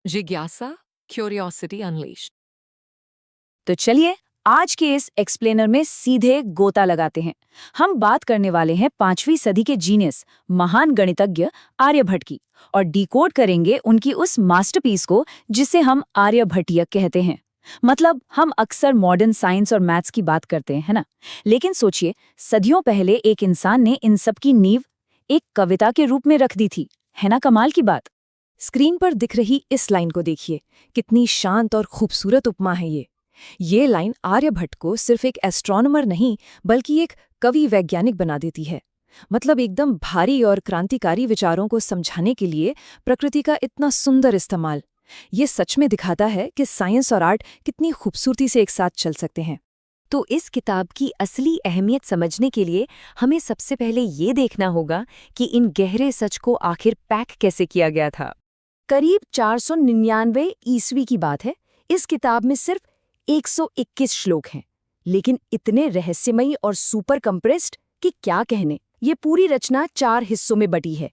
जिज्ञासा, curiosity unleashed. तो चलिए आज के इस एक्सप्लेनर में सीधे गोता लगाते हैं। हम बात करने वाले हैं 5वीं सदी के जीनियस महान गणितज्ञ आर्यभट्ट की और डिकोड करेंगे उनकी उस मास्टरपीस को जिसे हम आर्यभट्टीय कहते हैं। मतलब हम अक्सर मॉडर्न साइंस और मैथ्स की बात करते हैं, है ना? लेकिन सोचिए, सदियों पहले एक इंसान ने इन सब की नींव एक कविता के रूप में रख दी थी। है ना कमाल की बात? स्क्रीन पर दिख रही इस लाइन को देखिए, कितनी शांत और खूबसूरत उपमा है ये लाइन आर्यभट्ट को सिर्फ एक एस्ट्रोनॉमर नहीं बल्कि एक कवि वैज्ञानिक बना देती है। मतलब एकदम भारी और क्रांतिकारी विचारों को समझाने के लिए प्रकृति का इतना सुंदर इस्तेमाल। ये सच में दिखाता है कि साइंस और आर्ट कितनी खूबसूरती से एक साथ चल सकते हैं। तो इस किताब की असली अहमियत समझने के लिए हमें सबसे पहले ये देखना होगा कि इन गहरे सच को आखिर पैक कैसे किया गया था। करीब 499 ईस्वी की बात है। इस किताब में सिर्फ 121 श्लोक हैं, लेकिन इतने रहस्यमयी और सुपर कंप्रेस्ड कि क्या कहने। ये पूरी रचना 4 हिस्सों में बटी है: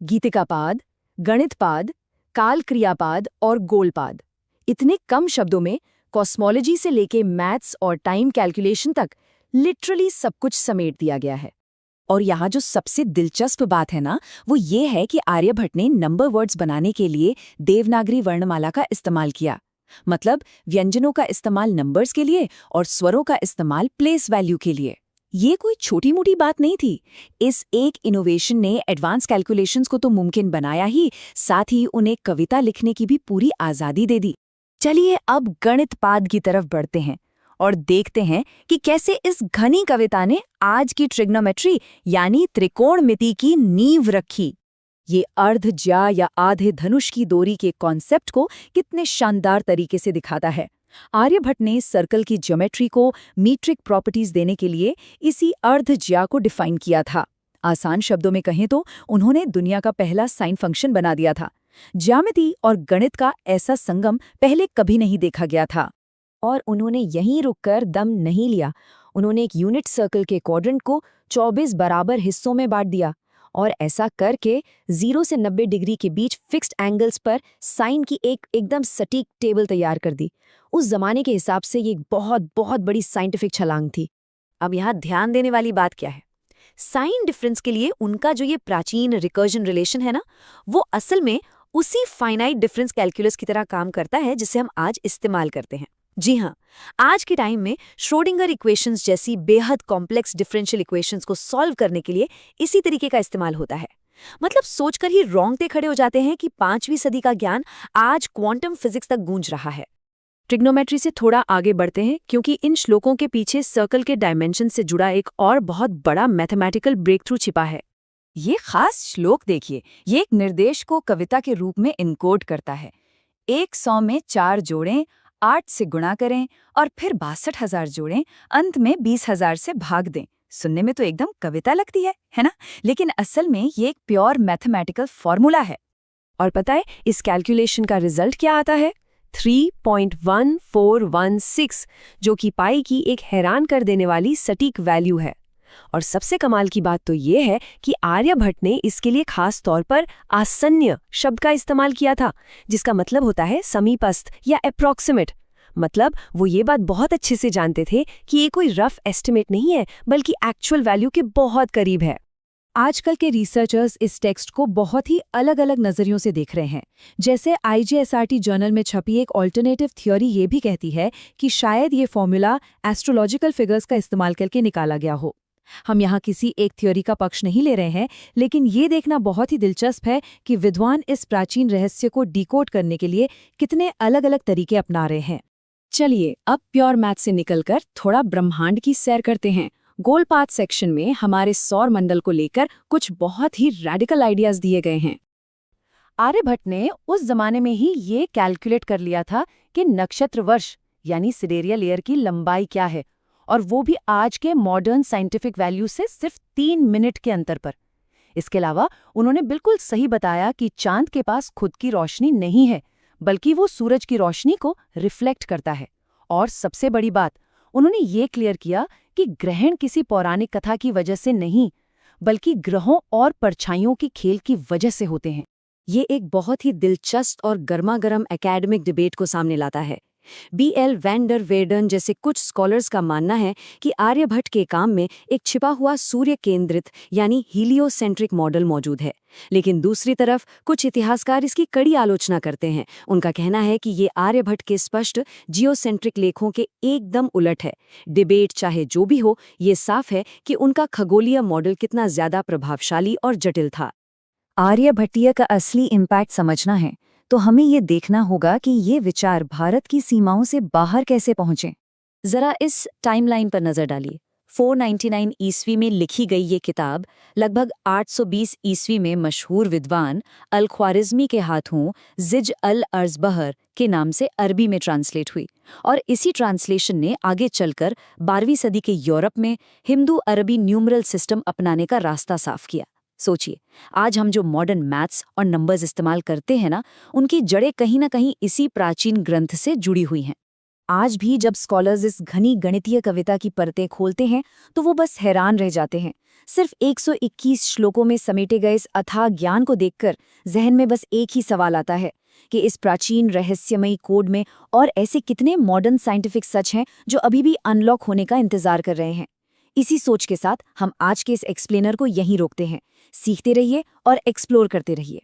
गीतिकापाद, गणितपाद, काल क्रियापाद और गोलपाद। इतने कम शब्दों में कॉस्मोलॉजी से लेके मैथ्स और टाइम कैलकुलेशन तक लिटरली सब कुछ समेट दिया गया है। और यहाँ जो सबसे दिलचस्प बात है ना, वो ये है कि आर्यभट्ट ने नंबर वर्ड्स बनाने के लिए देवनागरी वर्णमाला का इस्तेमाल किया। मतलब व्यंजनों का इस्तेमाल नंबर्स के लिए और स्वरों का इस्तेमाल प्लेस वैल्यू के लिए। ये कोई छोटी मोटी बात नहीं थी। इस एक इनोवेशन ने एडवांस कैलकुलेशंस को तो मुमकिन बनाया ही, साथ ही उन्हें कविता लिखने की भी पूरी आज़ादी दे दी। चलिए अब गणितपाद की तरफ बढ़ते हैं और देखते हैं कि कैसे इस घनी कविता ने आज की ट्रिग्नोमेट्री यानी त्रिकोणमिति की नींव रखी। ये अर्ध ज्या या आधे धनुष की डोरी के कॉन्सेप्ट को कितने शानदार तरीके से दिखाता है। आर्यभट्ट ने सर्कल की ज्योमेट्री को मीट्रिक प्रॉपर्टीज देने के लिए इसी अर्ध ज्या को डिफाइन किया था। आसान शब्दों में कहें तो उन्होंने दुनिया का पहला साइन फंक्शन बना दिया था। ज्यामिति और गणित का ऐसा संगम पहले कभी नहीं देखा गया था। और उन्होंने यहीं रुककर दम नहीं लिया। उन्होंने एक यूनिट सर्कल के क्वाड्रेंट को 24 बराबर हिस्सों में बांट दिया और ऐसा करके 0 से 90 डिग्री के बीच फिक्स्ड एंगल्स पर साइन की एक एकदम सटीक टेबल तैयार कर दी। उस जमाने के हिसाब से ये बहुत बहुत बड़ी साइंटिफिक छलांग थी। अब यहाँ ध्यान देने वाली बात क्या है? साइन डिफरेंस के लिए उनका जो ये प्राचीन रिकर्जन रिलेशन है ना, वो असल में उसी फाइनाइट डिफरेंस कैलकुलस की तरह काम करता है जिसे हम आज इस्तेमाल करते हैं। जी हाँ, आज के टाइम में श्रोडिंगर इक्वेशंस जैसी बेहद कॉम्प्लेक्स डिफरेंशियल इक्वेशंस को सॉल्व करने के लिए इसी तरीके का इस्तेमाल होता है। मतलब सोचकर ही रोंगटे खड़े हो जाते हैं कि 5वीं सदी का ज्ञान आज क्वांटम फिजिक्स तक गूंज रहा है। ट्रिग्नोमेट्री से थोड़ा आगे बढ़ते हैं क्योंकि इन श्लोकों के पीछे सर्कल के डायमेंशन से जुड़ा एक और बहुत बड़ा मैथमेटिकल ब्रेक थ्रू छिपा है। ये खास श्लोक देखिए, ये एक निर्देश को कविता के रूप में इनकोड करता है। 100 में 4 जोड़ें, 8 से गुणा करें और फिर 62,000 जोड़ें, अंत में 20,000 से भाग दें। सुनने में तो एकदम कविता लगती है ना? लेकिन असल में ये एक प्योर मैथमेटिकल फॉर्मूला है। और पता है इस कैलकुलेशन का रिजल्ट क्या आता है? 3.1416, जो कि पाई की एक हैरान कर देने वाली सटीक वैल्यू है। और सबसे कमाल की बात तो ये है कि आर्यभट्ट ने इसके लिए खास तौर पर आसन्य शब्द का इस्तेमाल किया था, जिसका मतलब होता है समीपस्थ या अप्रॉक्सिमेट। मतलब वो ये बात बहुत अच्छे से जानते थे कि ये कोई रफ एस्टिमेट नहीं है बल्कि एक्चुअल वैल्यू के बहुत करीब है। आजकल के रिसर्चर्स इस टेक्स्ट को बहुत ही अलग अलग नजरियों से देख रहे हैं। जैसे IJSRT जर्नल में छपी एक ऑल्टरनेटिव थ्योरी ये भी कहती है कि शायद ये फॉर्मूला एस्ट्रोलॉजिकल फिगर्स का इस्तेमाल करके निकाला गया हो। हम यहाँ किसी एक थ्योरी का पक्ष नहीं ले रहे हैं, लेकिन ये देखना बहुत ही दिलचस्प है कि विद्वान इस प्राचीन रहस्य को डिकोड करने के लिए कितने अलग अलग तरीके अपना रहे हैं। चलिए अब प्योर मैथ से निकलकर थोड़ा ब्रह्मांड की सैर करते हैं। गोलपाद सेक्शन में हमारे सौर मंडल को लेकर कुछ बहुत ही रैडिकल आइडियाज दिए गए हैं। आर्यभट्ट ने उस जमाने में ही ये कैलकुलेट कर लिया था कि नक्षत्र वर्ष यानी सिडेरियल ईयर की लंबाई क्या है, और वो भी आज के मॉडर्न साइंटिफिक वैल्यू से सिर्फ 3 मिनट के अंतर पर। इसके अलावा उन्होंने बिल्कुल सही बताया कि चांद के पास खुद की रोशनी नहीं है, बल्कि वो सूरज की रोशनी को रिफ्लेक्ट करता है। और सबसे बड़ी बात, उन्होंने ये क्लियर किया कि ग्रहण किसी पौराणिक कथा की वजह से नहीं, बल्कि ग्रहों और परछाइयों की खेल की वजह से होते हैं। ये एक बहुत ही दिलचस्प और गर्मागर्म एकेडमिक डिबेट को सामने लाता है। बीएल वैंडर वेडन जैसे कुछ स्कॉलर्स का मानना है कि आर्यभट्ट के काम में एक छिपा हुआ सूर्य केंद्रित यानी हीलियोसेंट्रिक मॉडल मौजूद है। लेकिन दूसरी तरफ कुछ इतिहासकार इसकी कड़ी आलोचना करते हैं। उनका कहना है कि ये आर्यभट्ट के स्पष्ट जियोसेंट्रिक लेखों के एकदम उलट है। डिबेट चाहे जो भी हो, ये साफ है कि उनका खगोलीय मॉडल कितना ज्यादा प्रभावशाली और जटिल था। आर्यभट्टीय का असली इम्पैक्ट समझना है तो हमें ये देखना होगा कि ये विचार भारत की सीमाओं से बाहर कैसे पहुंचे। जरा इस टाइमलाइन पर नजर डालिए। 499 ईस्वी में लिखी गई ये किताब लगभग 820 ईस्वी में मशहूर विद्वान अल ख्वारिज़मी के हाथों जिज अल अर्ज़बहर के नाम से अरबी में ट्रांसलेट हुई, और इसी ट्रांसलेशन ने आगे चलकर 12वीं सदी के यूरोप में हिंदू अरबी न्यूमरल सिस्टम अपनाने का रास्ता साफ किया। सोचिए, आज हम जो मॉडर्न मैथ्स और नंबर्स इस्तेमाल करते हैं ना, उनकी जड़ें कहीं ना कहीं इसी प्राचीन ग्रंथ से जुड़ी हुई हैं। आज भी जब स्कॉलर्स इस घनी गणितीय कविता की परतें खोलते हैं तो वो बस हैरान रह जाते हैं। सिर्फ 121 श्लोकों में समेटे गए इस अथाह ज्ञान को देखकर जहन में बस एक ही सवाल आता है कि इस प्राचीन रहस्यमयी कोड में और ऐसे कितने मॉडर्न साइंटिफिक सच हैं जो अभी भी अनलॉक होने का इंतजार कर रहे हैं। इसी सोच के साथ हम आज के इस एक्सप्लेनर को यहीं रोकते हैं। सीखते रहिए और एक्सप्लोर करते रहिए।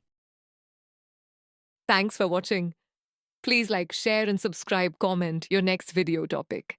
Thanks for watching. Please like, share, and subscribe, comment your next video topic.